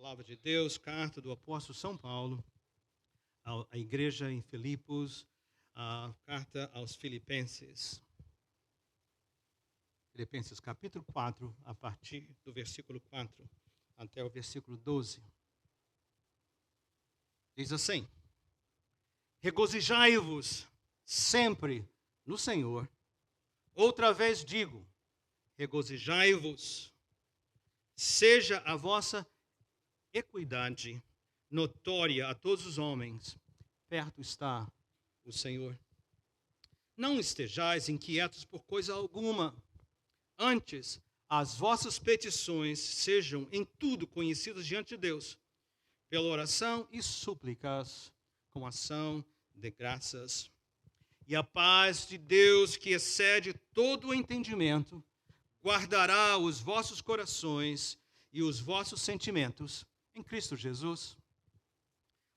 Palavra de Deus, carta do apóstolo São Paulo à igreja em Filipos, a carta aos Filipenses. Filipenses capítulo 4, a partir do versículo 4 até o versículo 12. Diz assim: regozijai-vos sempre no Senhor. Outra vez digo, regozijai-vos. Seja a vossa equidade notória a todos os homens. Perto está o Senhor. Não estejais inquietos por coisa alguma. Antes, as vossas petições sejam em tudo conhecidas diante de Deus, pela oração e súplicas, com ação de graças. E a paz de Deus, que excede todo o entendimento, guardará os vossos corações e os vossos sentimentos em Cristo Jesus.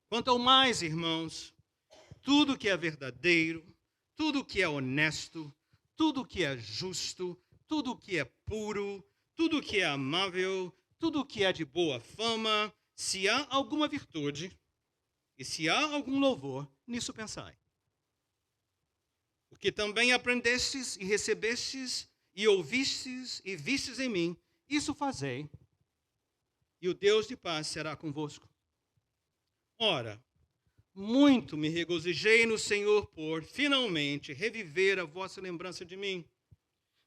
Quanto ao mais, irmãos, tudo que é verdadeiro, tudo que é honesto, tudo que é justo, tudo que é puro, tudo que é amável, tudo que é de boa fama, se há alguma virtude e se há algum louvor, nisso pensai. O que também aprendestes e recebestes e ouvistes e vistes em mim, isso fazei, e o Deus de paz será convosco. Ora, muito me regozijei no Senhor por, finalmente, reviver a vossa lembrança de mim,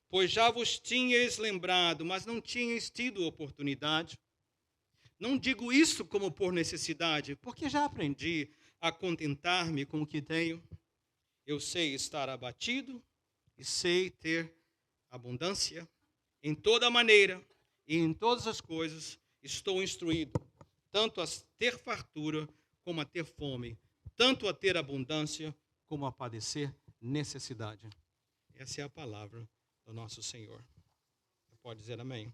pois já vos tinhais lembrado, mas não tinhais tido oportunidade. Não digo isso como por necessidade, porque já aprendi a contentar-me com o que tenho. Eu sei estar abatido e sei ter abundância. Em toda maneira e em todas as coisas estou instruído, tanto a ter fartura como a ter fome, tanto a ter abundância como a padecer necessidade. Essa é a palavra do nosso Senhor. Você pode dizer amém?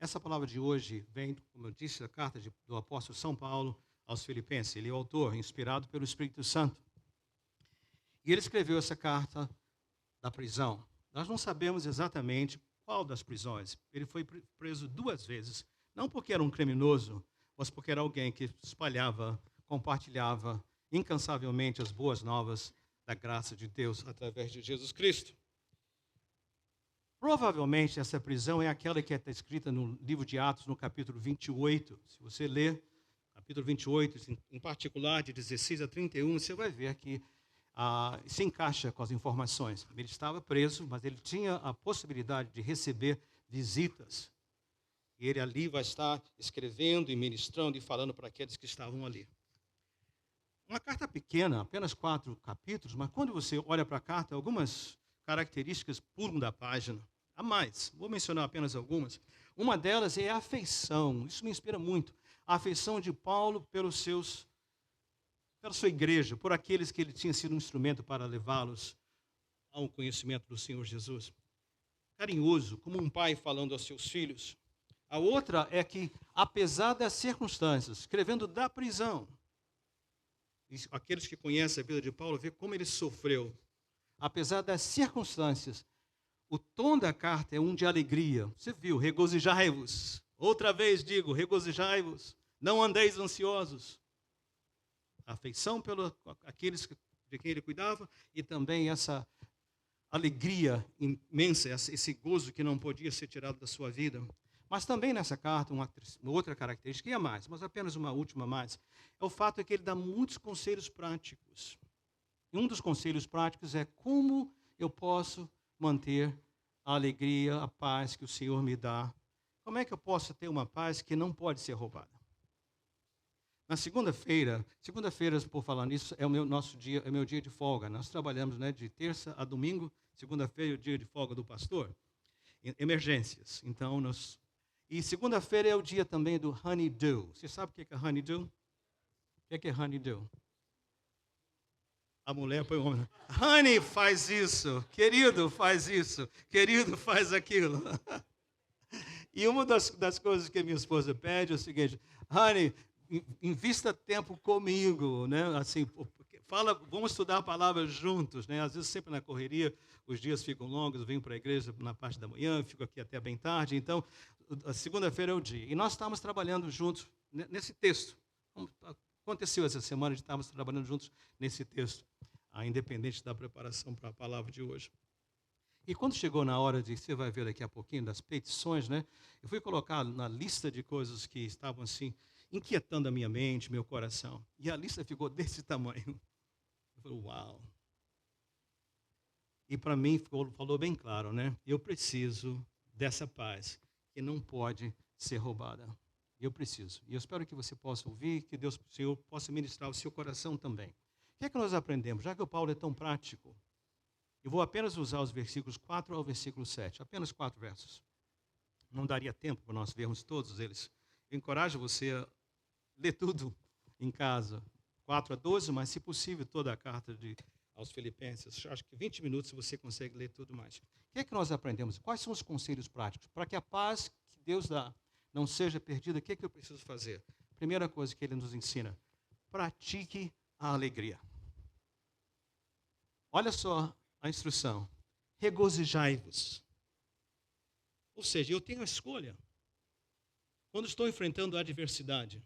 Essa palavra de hoje vem, como eu disse, da carta do apóstolo São Paulo aos Filipenses. Ele é o autor, inspirado pelo Espírito Santo. E ele escreveu essa carta da prisão. Nós não sabemos exatamente qual das prisões. Ele foi preso 2 vezes, não porque era um criminoso, mas porque era alguém que espalhava, compartilhava incansavelmente as boas novas da graça de Deus através de Jesus Cristo. Provavelmente essa prisão é aquela que está escrita no livro de Atos, no capítulo 28. Se você ler capítulo 28, em particular de 16 a 31, você vai ver que se encaixa com as informações. Ele estava preso, mas ele tinha a possibilidade de receber visitas. E ele ali vai estar escrevendo e ministrando e falando para aqueles que estavam ali. Uma carta pequena, apenas 4 capítulos, mas quando você olha para a carta, algumas características pulam da página. Há mais, vou mencionar apenas algumas. Uma delas é a afeição, isso me inspira muito. A afeição de Paulo pela sua igreja, por aqueles que ele tinha sido um instrumento para levá-los ao conhecimento do Senhor Jesus. Carinhoso, como um pai falando aos seus filhos. A outra é que, apesar das circunstâncias, escrevendo da prisão, aqueles que conhecem a vida de Paulo, vê como ele sofreu. Apesar das circunstâncias, o tom da carta é um de alegria. Você viu, regozijai-vos. Outra vez digo, regozijai-vos. Não andeis ansiosos. A afeição pelos aqueles de quem ele cuidava e também essa alegria imensa, esse gozo que não podia ser tirado da sua vida. Mas também nessa carta, uma outra característica, e é mais, mas apenas uma última mais, é o fato de que ele dá muitos conselhos práticos. E um dos conselhos práticos é como eu posso manter a alegria, a paz que o Senhor me dá. Como é que eu posso ter uma paz que não pode ser roubada? Na segunda-feira, por falar nisso, é o meu dia de folga. Nós trabalhamos, de terça a domingo. Segunda-feira é o dia de folga do pastor. Emergências. Então, E segunda-feira é o dia também do honeydew. Você sabe o que é honeydew? O que é honeydew? A mulher põe o homem. Honey, faz isso. Querido, faz isso. Querido, faz aquilo. E uma das coisas que minha esposa pede é o seguinte: honey, invista tempo comigo, Assim, fala, vamos estudar a palavra juntos, né? Às vezes sempre na correria, os dias ficam longos, eu venho para a igreja na parte da manhã, fico aqui até bem tarde, então a segunda-feira é o dia. E nós estávamos trabalhando juntos nesse texto. Aconteceu essa semana, a gente estávamos trabalhando juntos nesse texto, independente da preparação para a palavra de hoje. E quando chegou na hora de, você vai ver daqui a pouquinho, das petições, né? Eu fui colocar na lista de coisas que estavam assim, inquietando a minha mente, meu coração. E a lista ficou desse tamanho. Eu falei, uau. E para mim falou bem claro, né? Eu preciso dessa paz que não pode ser roubada. Eu preciso. E eu espero que você possa ouvir, que Deus, Senhor, possa ministrar o seu coração também. O que é que nós aprendemos? Já que o Paulo é tão prático, eu vou apenas usar os versículos 4 ao versículo 7. Apenas 4 versos. Não daria tempo para nós vermos todos eles. Eu encorajo você a ler tudo em casa. 4 a 12, mas se possível toda a carta aos Filipenses. Acho que 20 minutos você consegue ler tudo mais. O que é que nós aprendemos? Quais são os conselhos práticos? Para que a paz que Deus dá não seja perdida, o que é que eu preciso fazer? Primeira coisa que ele nos ensina, pratique a alegria. Olha só a instrução, regozijai-vos. Ou seja, eu tenho a escolha. Quando estou enfrentando a adversidade,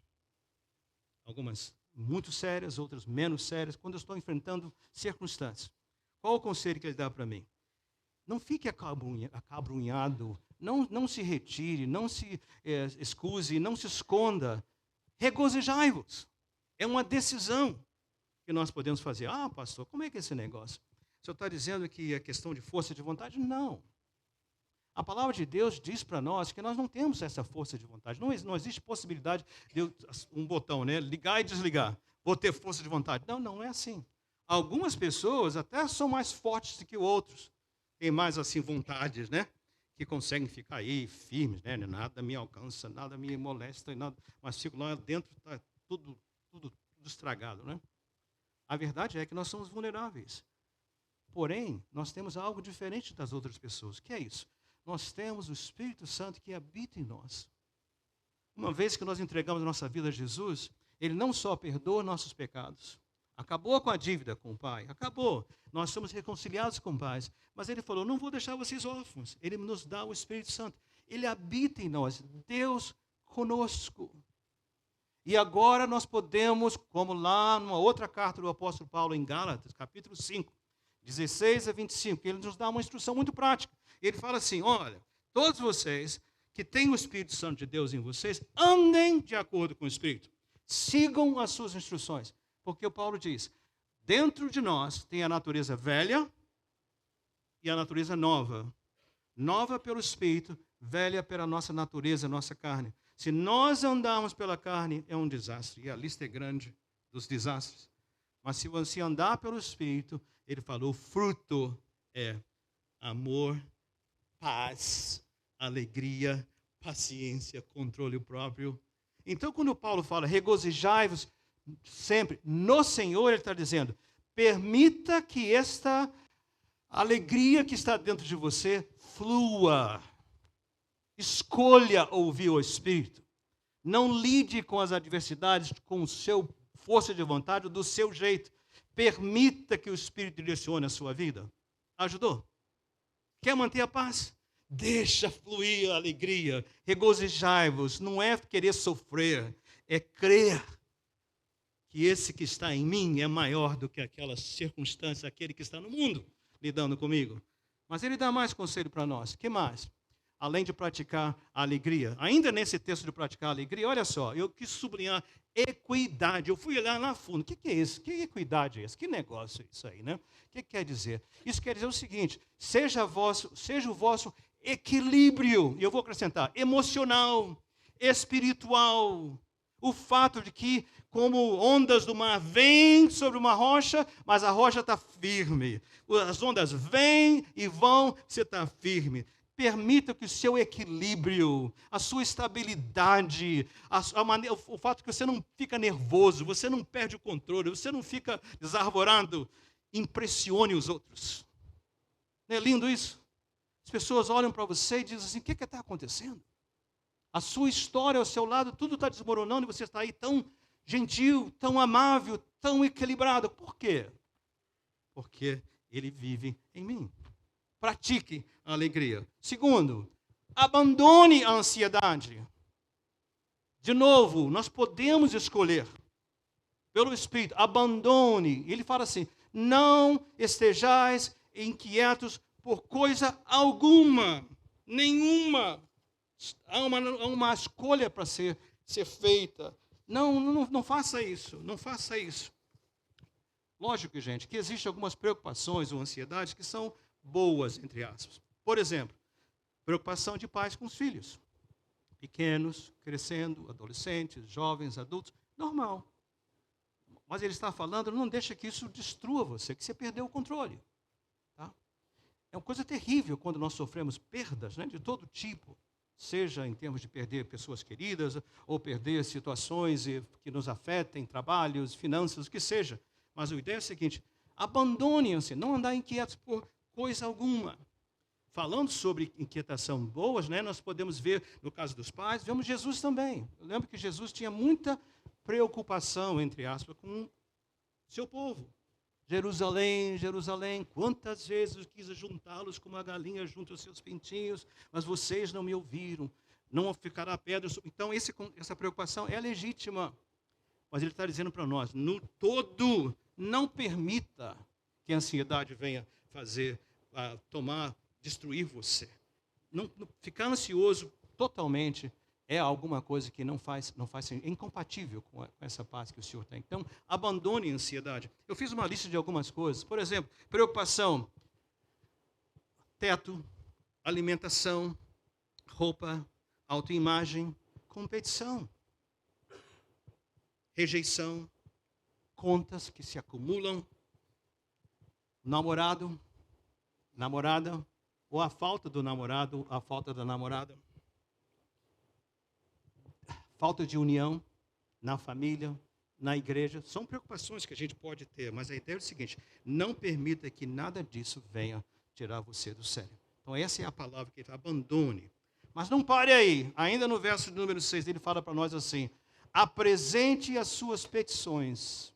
algumas muito sérias, outras menos sérias, quando eu estou enfrentando circunstâncias, qual o conselho que ele dá para mim? Não fique acabrunhado, não se retire, não se excuse, não se esconda. Regozijai-vos. É uma decisão que nós podemos fazer. Ah, pastor, como é que é esse negócio? O senhor está dizendo que é questão de força de vontade? Não. A palavra de Deus diz para nós que nós não temos essa força de vontade. Não existe possibilidade de um botão, né? Ligar e desligar. Vou ter força de vontade. Não é assim. Algumas pessoas até são mais fortes do que outros. Tem mais assim vontades, né? Que conseguem ficar aí firmes, né? Nada me alcança, nada me molesta, nada. Mas fico lá dentro, está tudo estragado, né? A verdade é que nós somos vulneráveis. Porém, nós temos algo diferente das outras pessoas. O que é isso? Nós temos o Espírito Santo que habita em nós. Uma vez que nós entregamos a nossa vida a Jesus, Ele não só perdoa nossos pecados, acabou com a dívida com o Pai, acabou. Nós somos reconciliados com o Pai, mas Ele falou, não vou deixar vocês órfãos. Ele nos dá o Espírito Santo. Ele habita em nós, Deus conosco. E agora nós podemos, como lá numa outra carta do apóstolo Paulo em Gálatas, capítulo 5, 16 a 25, ele nos dá uma instrução muito prática. Ele fala assim, olha, todos vocês que têm o Espírito Santo de Deus em vocês, andem de acordo com o Espírito. Sigam as suas instruções. Porque o Paulo diz, dentro de nós tem a natureza velha e a natureza nova. Nova pelo Espírito, velha pela nossa natureza, nossa carne. Se nós andarmos pela carne, é um desastre. E a lista é grande dos desastres. Mas se você andar pelo Espírito, ele falou, o fruto é amor, paz, alegria, paciência, controle próprio. Então, quando Paulo fala, regozijai-vos sempre no Senhor, ele está dizendo, permita que esta alegria que está dentro de você flua. Escolha ouvir o Espírito. Não lide com as adversidades com o seu força de vontade, do seu jeito. Permita que o Espírito direcione a sua vida. Ajudou? Quer manter a paz? Deixa fluir a alegria. Regozijai-vos. Não é querer sofrer, é crer que esse que está em mim é maior do que aquela circunstância, aquele que está no mundo lidando comigo. Mas ele dá mais conselho para nós. O que mais? Além de praticar a alegria. Ainda nesse texto de praticar a alegria, olha só, eu quis sublinhar equidade. Eu fui olhar lá fundo. O que é isso? Que equidade é essa? Que negócio é isso aí, né? O que quer dizer? Isso quer dizer o seguinte, seja o vosso equilíbrio, e eu vou acrescentar, emocional, espiritual. O fato de que, como ondas do mar vêm sobre uma rocha, mas a rocha está firme. As ondas vêm e vão, você está firme. Permita que o seu equilíbrio, a sua estabilidade, o fato que você não fica nervoso, você não perde o controle, você não fica desarvorado, impressione os outros. Não é lindo isso? As pessoas olham para você e dizem assim, o que está acontecendo? A sua história ao seu lado, tudo está desmoronando e você está aí tão gentil, tão amável, tão equilibrado. Por quê? Porque ele vive em mim. Pratique a alegria. Segundo, abandone a ansiedade. De novo, nós podemos escolher pelo Espírito, abandone. Ele fala assim, não estejais inquietos por coisa alguma, nenhuma. Há uma escolha para ser feita. Não faça isso, não faça isso. Lógico, gente, que existem algumas preocupações ou ansiedades que são boas, entre aspas. Por exemplo, preocupação de pais com os filhos. Pequenos, crescendo, adolescentes, jovens, adultos, normal. Mas ele está falando, não deixa que isso destrua você, que você perdeu o controle. Tá? É uma coisa terrível quando nós sofremos perdas, né, de todo tipo, seja em termos de perder pessoas queridas, ou perder situações que nos afetem, trabalhos, finanças, o que seja. Mas a ideia é a seguinte, abandone-se, não andar inquietos por coisa alguma. Falando sobre inquietação boas, né, nós podemos ver, no caso dos pais, vemos Jesus também. Eu lembro que Jesus tinha muita preocupação, entre aspas, com seu povo. Jerusalém, Jerusalém, quantas vezes eu quis juntá-los como uma galinha junto aos seus pintinhos, mas vocês não me ouviram, não ficará pedra. Então, essa preocupação é legítima. Mas ele está dizendo para nós, no todo, não permita que a ansiedade venha destruir você. Não, ficar ansioso totalmente é alguma coisa que não faz é incompatível com essa paz que o Senhor tem. Então, abandone a ansiedade. Eu fiz uma lista de algumas coisas. Por exemplo, preocupação, teto, alimentação, roupa, autoimagem, competição, rejeição, contas que se acumulam, namorado, namorada, ou a falta do namorado, a falta da namorada, falta de união na família, na igreja, são preocupações que a gente pode ter, mas a ideia é o seguinte, não permita que nada disso venha tirar você do sério. Então essa é a palavra que ele fala, abandone. Mas não pare aí, ainda no verso número 6, ele fala para nós assim, apresente as suas petições,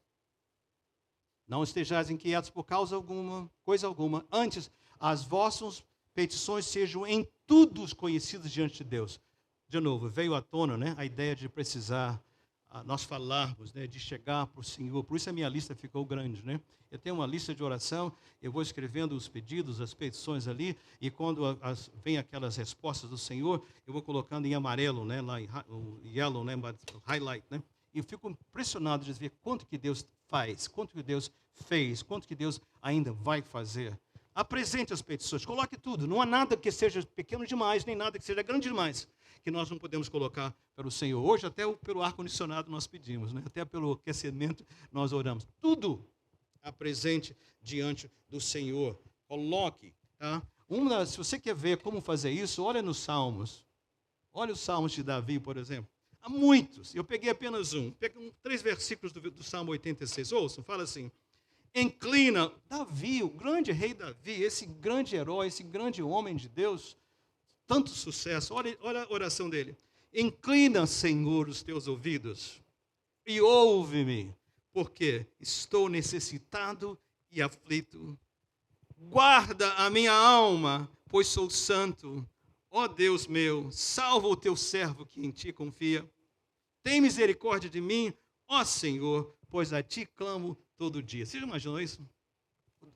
não estejais inquietos por causa alguma, coisa alguma, antes as vossas petições sejam em tudo conhecidas diante de Deus. De novo, veio à tona, né, a ideia de precisar nós falarmos, né, de chegar para o Senhor. Por isso a minha lista ficou grande, né? Eu tenho uma lista de oração, eu vou escrevendo os pedidos, as petições ali, e quando vem aquelas respostas do Senhor, eu vou colocando em amarelo, né, lá em yellow, né, highlight, né? E eu fico impressionado de ver quanto que Deus faz, quanto que Deus fez, quanto que Deus ainda vai fazer. Apresente as petições, coloque tudo. Não há nada que seja pequeno demais, nem nada que seja grande demais, que nós não podemos colocar para o Senhor. Hoje, até pelo ar-condicionado nós pedimos, né? Até pelo aquecimento nós oramos. Tudo apresente diante do Senhor. Coloque. Tá? Se você quer ver como fazer isso, olha nos Salmos. Olha os Salmos de Davi, por exemplo. Há muitos. Eu peguei apenas um. Peguei 3 versículos do Salmo 86. Ouçam, fala assim. Inclina, Davi, o grande rei Davi, esse grande herói, esse grande homem de Deus, tanto sucesso, olha a oração dele. Inclina, Senhor, os teus ouvidos e ouve-me, porque estou necessitado e aflito. Guarda a minha alma, pois sou santo. Ó Deus meu, salva o teu servo que em ti confia. Tem misericórdia de mim, ó Senhor, pois a ti clamo todo dia. Você já imaginou isso?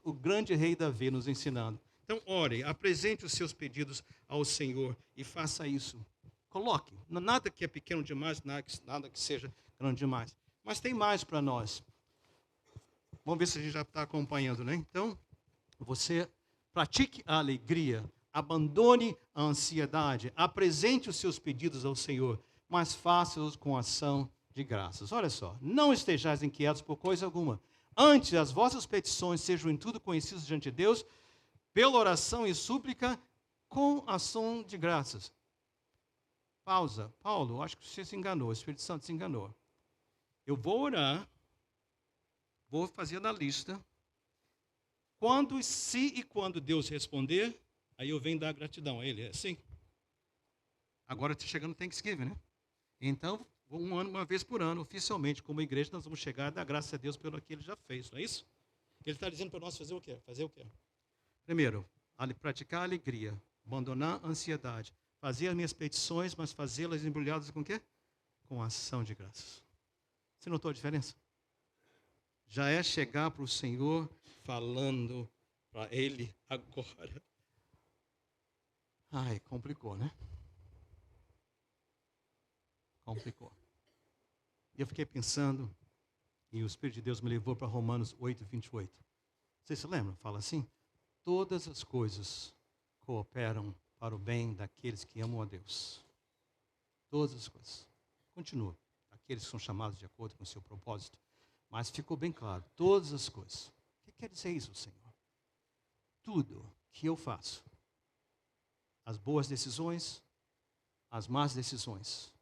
O grande rei Davi nos ensinando. Então, ore, apresente os seus pedidos ao Senhor e faça isso. Coloque. Nada que é pequeno demais, nada que seja grande demais. Mas tem mais para nós. Vamos ver se a gente já está acompanhando, né? Então, você pratique a alegria, abandone a ansiedade, apresente os seus pedidos ao Senhor, mas faça-os com ação de graças. Olha só, não estejais inquietos por coisa alguma. Antes, as vossas petições sejam em tudo conhecidas diante de Deus, pela oração e súplica, com ação de graças. Pausa. Paulo, acho que você se enganou, o Espírito Santo se enganou. Eu vou orar, vou fazer na lista. Se e quando Deus responder, aí eu venho dar gratidão a Ele. É assim. Agora está chegando o Thanksgiving, né? Então, Uma vez por ano, oficialmente, como igreja, nós vamos chegar a dar graças a Deus pelo que ele já fez, não é isso? Ele está dizendo para nós fazer o quê? Fazer o quê? Primeiro, praticar a alegria, abandonar a ansiedade, fazer as minhas petições, mas fazê-las embrulhadas com o quê? Com ação de graças. Você notou a diferença? Já é chegar para o Senhor falando para Ele agora. Ai, complicou, né? Complicou. E eu fiquei pensando, e o Espírito de Deus me levou para Romanos 8, 28. Vocês se lembram? Fala assim: todas as coisas cooperam para o bem daqueles que amam a Deus. Todas as coisas. Continua. Aqueles que são chamados de acordo com o seu propósito. Mas ficou bem claro, todas as coisas. O que quer dizer isso, Senhor? Tudo que eu faço, as boas decisões, as más decisões,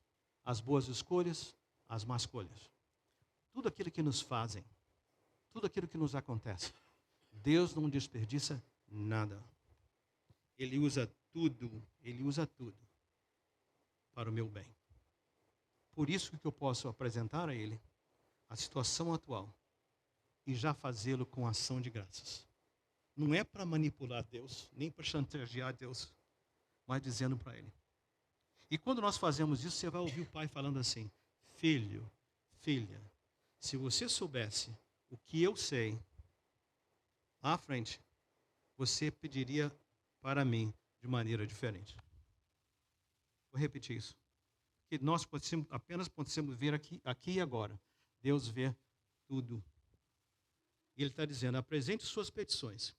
as boas escolhas, as más escolhas. Tudo aquilo que nos fazem, tudo aquilo que nos acontece, Deus não desperdiça nada. Ele usa tudo para o meu bem. Por isso que eu posso apresentar a Ele a situação atual e já fazê-lo com ação de graças. Não é para manipular Deus, nem para chantagear Deus, mas dizendo para Ele. E quando nós fazemos isso, você vai ouvir o Pai falando assim: filho, filha, se você soubesse o que eu sei, lá à frente, você pediria para mim de maneira diferente. Vou repetir isso. Que nós apenas podemos ver aqui e agora. Deus vê tudo. E Ele está dizendo: apresente suas petições.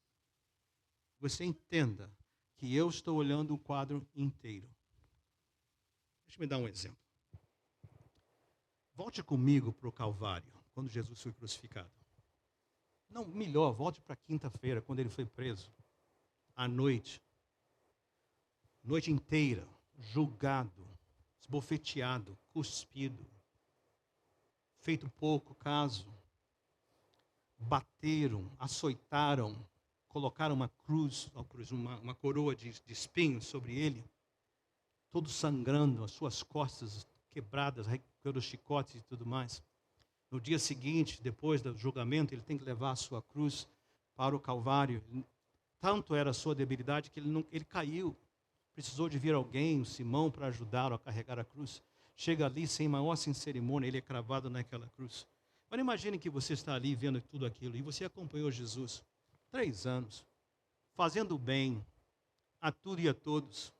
Você entenda que eu estou olhando o quadro inteiro. Deixa eu me dar um exemplo. Volte comigo para o Calvário, quando Jesus foi crucificado. Não, melhor, volte para quinta-feira, quando ele foi preso. À noite. Noite inteira, julgado, esbofeteado, cuspido, feito pouco caso, bateram, açoitaram, colocaram uma cruz, uma coroa de espinhos sobre ele, todo sangrando, as suas costas quebradas pelos chicotes e tudo mais. No dia seguinte, depois do julgamento, ele tem que levar a sua cruz para o Calvário. Tanto era a sua debilidade que ele caiu. Precisou de vir alguém, Simão, para ajudá-lo a carregar a cruz. Chega ali sem maior cerimônia, ele é cravado naquela cruz. Agora imagine que você está ali vendo tudo aquilo e você acompanhou Jesus 3 anos, fazendo bem a tudo e a todos,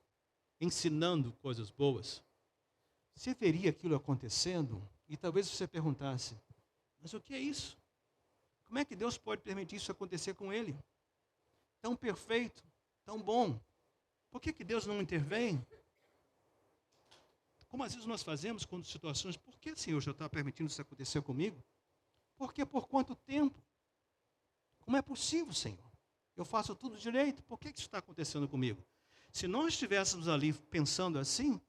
ensinando coisas boas. Você veria aquilo acontecendo e talvez você perguntasse: mas o que é isso? Como é que Deus pode permitir isso acontecer com ele? Tão perfeito, tão bom. Por que Deus não intervém? Como às vezes nós fazemos quando situações: por que, Senhor, já está permitindo isso acontecer comigo? Por que por quanto tempo? Como é possível, Senhor? Eu faço tudo direito, por que isso está acontecendo comigo? Se nós estivéssemos ali pensando assim,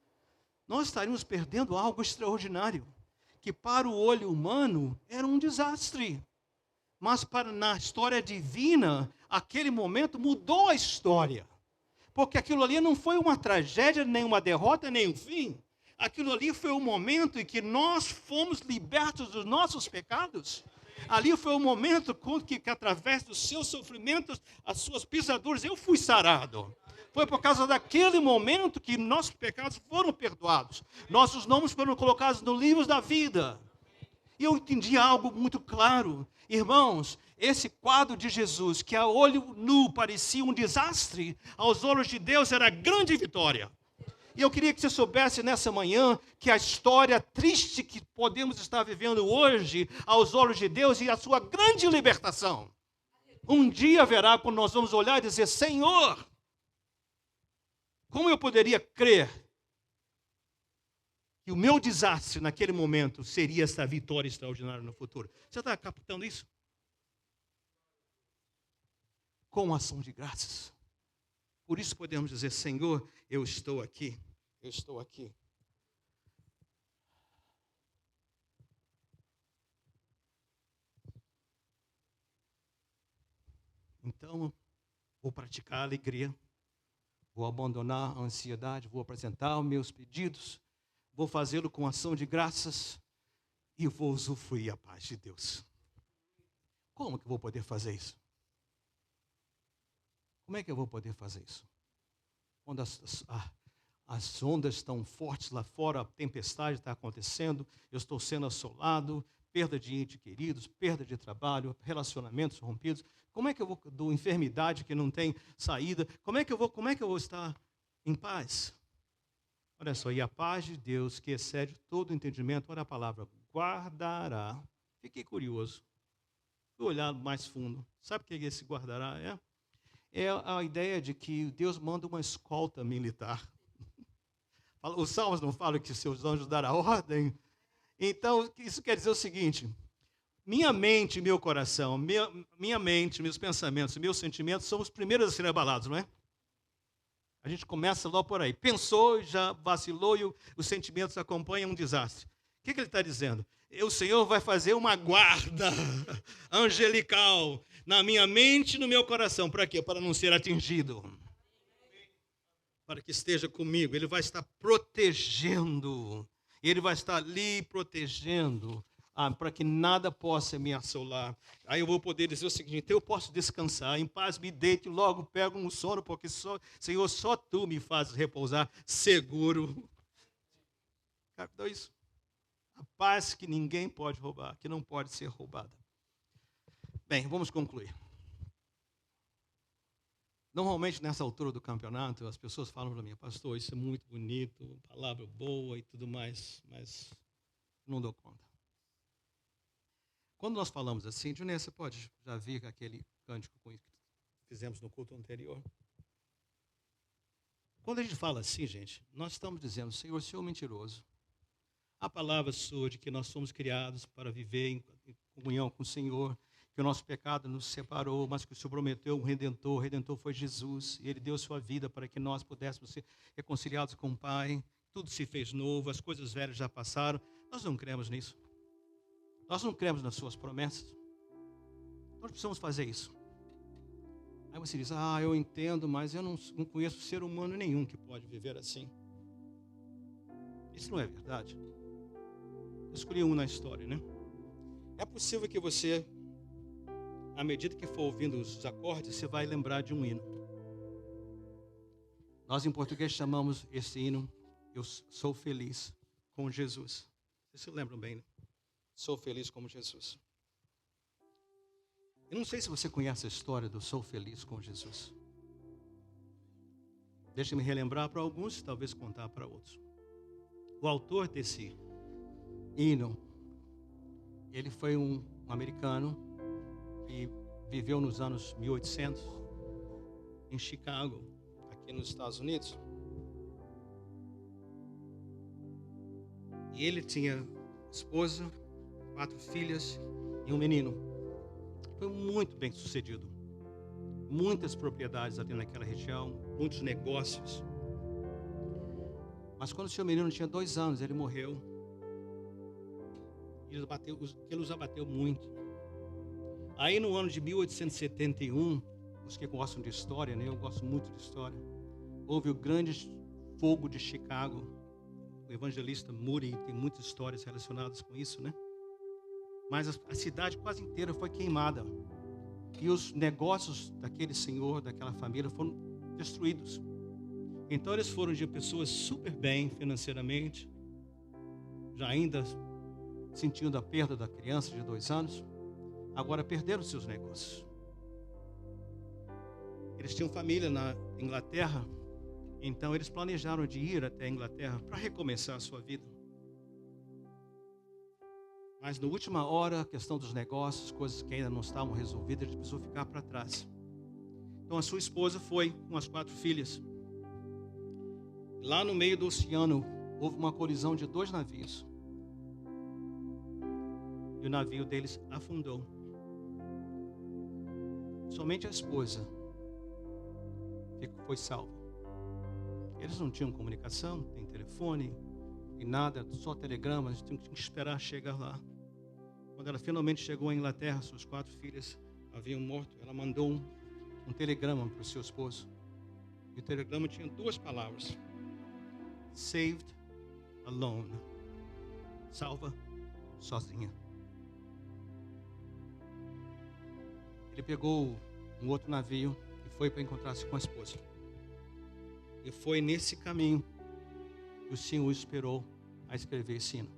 nós estaríamos perdendo algo extraordinário, que para o olho humano era um desastre. Mas na história divina, aquele momento mudou a história. Porque aquilo ali não foi uma tragédia, nem uma derrota, nem um fim. Aquilo ali foi o momento em que nós fomos libertos dos nossos pecados. Ali foi o momento que através dos seus sofrimentos, as suas pisaduras, eu fui sarado. Foi por causa daquele momento que nossos pecados foram perdoados. Nossos nomes foram colocados no livro da vida. E eu entendi algo muito claro. Irmãos, esse quadro de Jesus, que a olho nu parecia um desastre, aos olhos de Deus era grande vitória. E eu queria que você soubesse nessa manhã que a história triste que podemos estar vivendo hoje, aos olhos de Deus, e a sua grande libertação. Um dia haverá quando nós vamos olhar e dizer: Senhor, como eu poderia crer que o meu desastre naquele momento seria essa vitória extraordinária no futuro? Você está captando isso? Com ação de graças. Por isso podemos dizer: Senhor, eu estou aqui. Eu estou aqui. Então, vou praticar a alegria. Vou abandonar a ansiedade. Vou apresentar os meus pedidos. vou fazê-lo com ação de graças e vou usufruir a paz de Deus. Como que eu vou poder fazer isso? Como é que eu vou poder fazer isso? Quando as ondas estão fortes lá fora, a tempestade está acontecendo, eu estou sendo assolado, perda de entes queridos, perda de trabalho, relacionamentos rompidos. Como é que eu vou, enfermidade que não tem saída, como é que eu vou estar em paz? Olha só, e a paz de Deus, que excede todo entendimento, olha a palavra, guardará. Fiquei curioso. Fui olhar mais fundo. Sabe o que esse guardará é? É a ideia de que Deus manda uma escolta militar. Os salmos não falam que seus anjos darão ordem? Então, isso quer dizer o seguinte: minha mente e meu coração, minha mente, meus pensamentos, meus sentimentos são os primeiros a serem abalados, não é? A gente começa logo por aí. Pensou, já vacilou e os sentimentos acompanham um desastre. O que ele está dizendo? O Senhor vai fazer uma guarda angelical na minha mente e no meu coração. Para quê? Para não ser atingido. Para que esteja comigo. Ele vai estar protegendo. Ele vai estar ali protegendo. Para que nada possa me assolar. Aí eu vou poder dizer o seguinte: então eu posso descansar, em paz me deito, logo pego um sono, porque Senhor, só Tu me fazes repousar seguro. Captou isso? A paz que ninguém pode roubar, que não pode ser roubada. Bem, vamos concluir. Normalmente, nessa altura do campeonato, as pessoas falam para mim: pastor, isso é muito bonito, palavra boa e tudo mais, mas não dou conta. Quando nós falamos assim, Juninho, você pode já vir aquele cântico que fizemos no culto anterior? Quando a gente fala assim, gente, nós estamos dizendo: Senhor, o Senhor é mentiroso. A palavra sua de que nós somos criados para viver em comunhão com o Senhor, que o nosso pecado nos separou, mas que o Senhor prometeu um redentor. O redentor foi Jesus, e Ele deu sua vida para que nós pudéssemos ser reconciliados com o Pai. Tudo se fez novo, as coisas velhas já passaram. Nós não cremos nisso. Nós não cremos nas suas promessas. Nós precisamos fazer isso. Aí você diz: eu entendo, mas eu não conheço ser humano nenhum que pode viver assim. Isso não é verdade. Eu escolhi um na história, né? É possível que você, à medida que for ouvindo os acordes, você vai lembrar de um hino. Nós em português chamamos esse hino Eu Sou Feliz com Jesus. Vocês se lembram bem, né? Sou feliz como Jesus. Eu não sei se você conhece a história do Sou Feliz com Jesus. Deixa-me relembrar para alguns, talvez contar para outros. O autor desse hino, ele foi um americano que viveu nos anos 1800 em Chicago, aqui nos Estados Unidos. E ele tinha esposa, 4 filhas e um menino. Foi muito bem sucedido. Muitas propriedades ali naquela região, muitos negócios. Mas quando o seu menino tinha 2 anos, ele morreu. Ele os abateu muito. Aí no ano de 1871, os que gostam de história, né? Eu gosto muito de história. Houve o grande fogo de Chicago. O evangelista Moody tem muitas histórias relacionadas com isso, né? Mas a cidade quase inteira foi queimada. E os negócios daquele senhor, daquela família, foram destruídos. Então eles foram de pessoas super bem financeiramente, já ainda sentindo a perda da criança de 2 anos, agora perderam seus negócios. Eles tinham família na Inglaterra, então eles planejaram de ir até a Inglaterra para recomeçar a sua vida. Mas na última hora, a questão dos negócios, coisas que ainda não estavam resolvidas, ele precisou ficar para trás. Então a sua esposa foi com as 4 filhas. Lá no meio do oceano, houve uma colisão de 2 navios. E o navio deles afundou. Somente a esposa foi salva. Eles não tinham comunicação, nem telefone, nem nada, só telegramas, tinham que esperar chegar lá. Quando ela finalmente chegou à Inglaterra, suas 4 filhas haviam morto. Ela mandou um telegrama para o seu esposo. E o telegrama tinha 2 palavras: saved alone. Salva sozinha. Ele pegou um outro navio e foi para encontrar-se com a esposa. E foi nesse caminho que o Senhor esperou a escrever esse hino.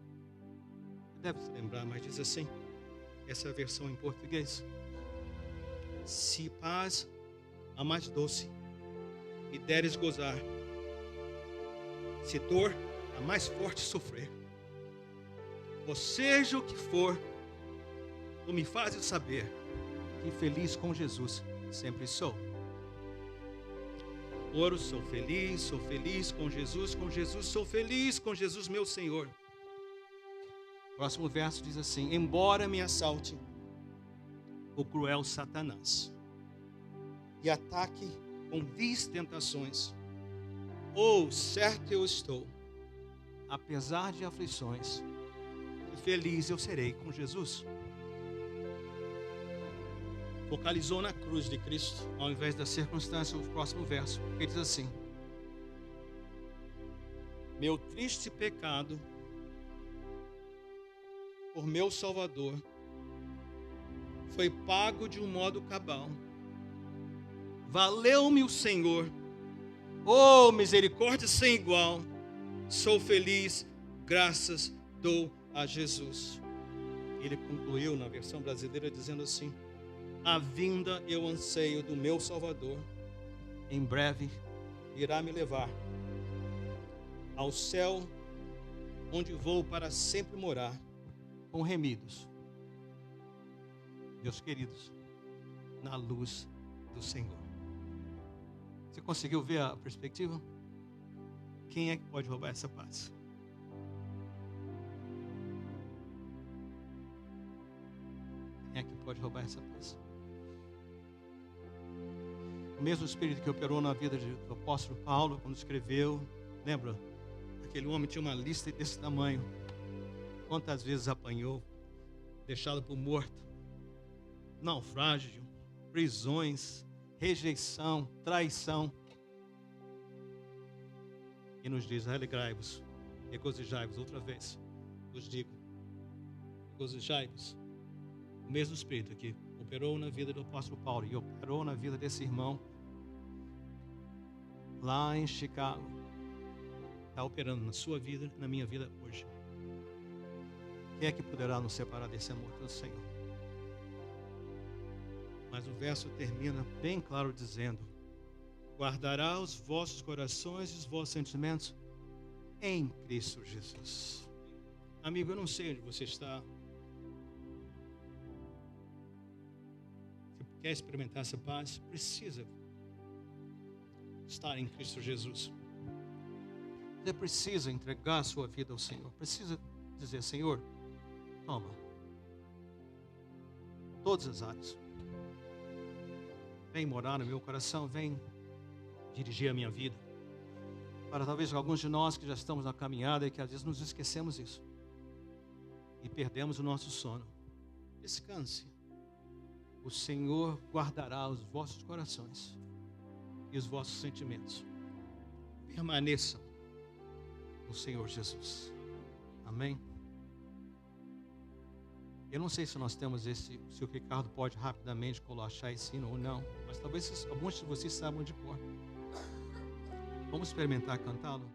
Deve se lembrar, mas diz assim, essa é a versão em português. Se paz a mais doce me deres gozar, se dor a mais forte sofrer, ou seja o que for, tu me fazes saber que feliz com Jesus sempre sou. Oro, sou feliz com Jesus sou feliz, com Jesus meu Senhor. Próximo verso diz assim, embora me assalte o cruel Satanás e ataque com vis tentações, certo eu estou, apesar de aflições, e feliz eu serei com Jesus. Focalizou na cruz de Cristo, ao invés da circunstância, o próximo verso, que diz assim, meu triste pecado, por meu Salvador, foi pago de um modo cabal. Valeu-me o Senhor, misericórdia sem igual, sou feliz, graças dou a Jesus. Ele concluiu na versão brasileira dizendo assim, a vinda eu anseio do meu Salvador, em breve irá me levar ao céu, onde vou para sempre morar, com remidos, meus queridos, na luz do Senhor. Você conseguiu ver a perspectiva? Quem é que pode roubar essa paz? Quem é que pode roubar essa paz? O mesmo Espírito que operou na vida do apóstolo Paulo, quando escreveu, lembra? Aquele homem tinha uma lista desse tamanho. Quantas vezes apanhou, deixado por morto, naufrágio, prisões, rejeição, traição. E nos diz, alegrai-vos, regozijai-vos, outra vez, vos digo, regozijai-vos. O mesmo Espírito que operou na vida do apóstolo Paulo e operou na vida desse irmão lá em Chicago, está operando na sua vida, na minha vida hoje. Quem é que poderá nos separar desse amor do Senhor? Mas o verso termina bem claro dizendo, guardará os vossos corações e os vossos sentimentos em Cristo Jesus. Amigo, eu não sei onde você está. Se quer experimentar essa paz, precisa estar em Cristo Jesus. Você precisa entregar a sua vida ao Senhor. Precisa dizer, Senhor, toma todas as áreas. Vem morar no meu coração, vem dirigir a minha vida. Para talvez alguns de nós que já estamos na caminhada e que às vezes nos esquecemos isso e perdemos o nosso sono. Descanse. O Senhor guardará os vossos corações e os vossos sentimentos. Permaneçam no Senhor Jesus. Amém? Eu não sei se nós temos se o Ricardo pode rapidamente achar esse hino ou não, mas talvez alguns de vocês saibam de cor. Vamos experimentar cantá-lo?